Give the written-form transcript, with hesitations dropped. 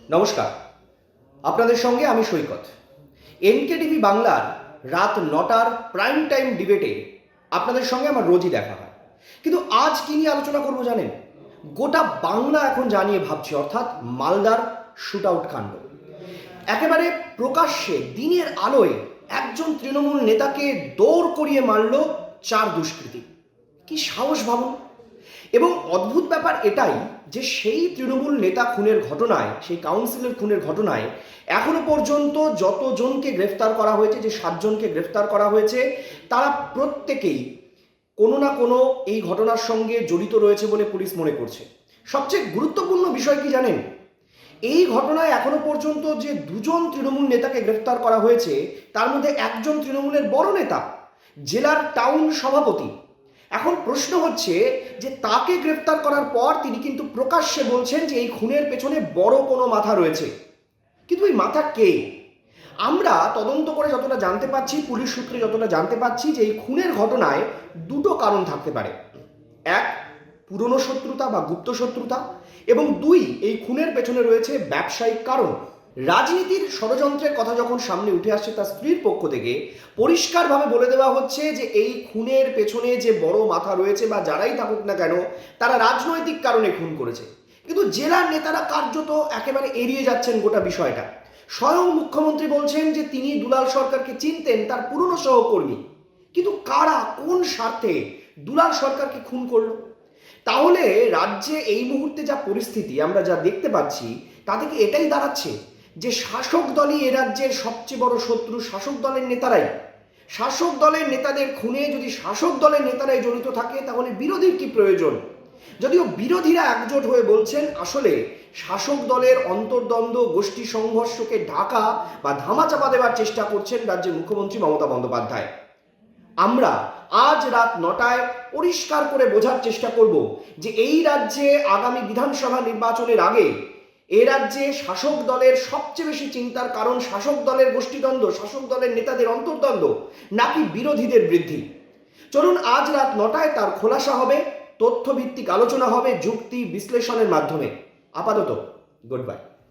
নমস্কার, আপনাদের সঙ্গে আমি সৈকত। এনকেটিভি বাংলার রাত 9টার প্রাইম টাইম ডিবেটে আপনাদের সঙ্গে আমার রোজই দেখা হয়। কিন্তু আজ কি নিয়ে আলোচনা করব জানেন? গোটা বাংলা এখন জানিয়ে ভাবছে, অর্থাৎ মালদার শুট আউট কাণ্ড। একেবারে প্রকাশ্যে দিনের আলোয় একজন তৃণমূল নেতাকে দৌড় করিয়ে মারল 4 দুষ্কৃতী। কি সাহস ভাবুন! এবং অদ্ভুত ব্যাপার এটাই যে সেই তৃণমূল নেতা খুনের ঘটনায়, সেই কাউন্সিলর খুনের ঘটনায় এখনো পর্যন্ত যতজনকে গ্রেফতার করা হয়েছে, যে 7 জনকে গ্রেফতার করা হয়েছে, তারা প্রত্যেকেই কোনো না কোনো এই ঘটনার সঙ্গে জড়িত রয়েছে বলে পুলিশ মনে করছে। সবচেয়ে গুরুত্বপূর্ণ বিষয় কি জানেন? এই ঘটনায় এখনো পর্যন্ত যে 2 জন তৃণমূল নেতাকে গ্রেফতার করা হয়েছে, তার মধ্যে একজন তৃণমূলের বড় নেতা, জেলার টাউন সভাপতি। এখন প্রশ্ন হচ্ছে যে তাকে গ্রেফতার করার পর তিনি কিন্তু প্রকাশ্যে বলছেন যে এই খুনের পেছনে বড় কোনো মাথা রয়েছে। কিন্তু এই মাথা কে? আমরা তদন্ত করে যতটা জানতে পারছি, পুলিশ সূত্রে যতটা জানতে পারছি, যে এই খুনের ঘটনায় 2টো কারণ থাকতে পারে। 1, পুরনো শত্রুতা বা গুপ্ত শত্রুতা, এবং 2, এই খুনের পেছনে রয়েছে ব্যবসায়িক কারণ। রাজনীতির ষড়যন্ত্রের কথা যখন সামনে উঠে আসছে, তার স্ত্রীর পক্ষ থেকে পরিষ্কারভাবে বলে দেওয়া হচ্ছে যে এই খুনের পেছনে যে বড় মাথা রয়েছে, বা যারাই থাকুক না কেন, তারা রাজনৈতিক কারণে খুন করেছে। কিন্তু জেলার নেতারা কার্যত একেবারে এড়িয়ে যাচ্ছেন গোটা বিষয়টা। স্বয়ং মুখ্যমন্ত্রী বলছেন যে তিনি দুলাল সরকারকে চিনতেন, তার পুরনো সহকর্মী। কিন্তু কারা, কোন স্বার্থে দুলাল সরকারকে খুন করলো? তাহলে রাজ্যে এই মুহূর্তে যা পরিস্থিতি আমরা যা দেখতে পাচ্ছি, তা থেকে এটাই দাঁড়াচ্ছে যে শাসক দলই এ রাজ্যের সবচেয়ে বড় শত্রু, শাসক দলের নেতারাই। শাসক দলের নেতাদের খুনে যদি শাসক দলের নেতারাই জড়িত থাকে, তাহলে বিরোধীর কি প্রয়োজন? যদিও বিরোধীরা একজোট হয়ে বলছেন আসলে শাসক দলের অন্তর্দ্বন্দ্ব, গোষ্ঠী সংঘর্ষকে ঢাকা বা ধামাচাপা দেওয়ার চেষ্টা করছেন রাজ্যের মুখ্যমন্ত্রী মমতা বন্দ্যোপাধ্যায়। আমরা আজ রাত 9টায় পরিষ্কার করে বোঝার চেষ্টা করব যে এই রাজ্যে আগামী বিধানসভা নির্বাচনের আগে এ রাজ্যে শাসক দলের সবচেয়ে বেশি চিন্তার কারণ শাসক দলের গোষ্ঠীদ্বন্দ্ব, শাসক দলের নেতাদের অন্তর্দ্বন্দ্ব, নাকি বিরোধীদের বৃদ্ধি। চলুন আজ রাত 9টায় তার খোলাসা হবে, তথ্যভিত্তিক আলোচনা হবে যুক্তি বিশ্লেষণের মাধ্যমে। আপাতত গুড বাই।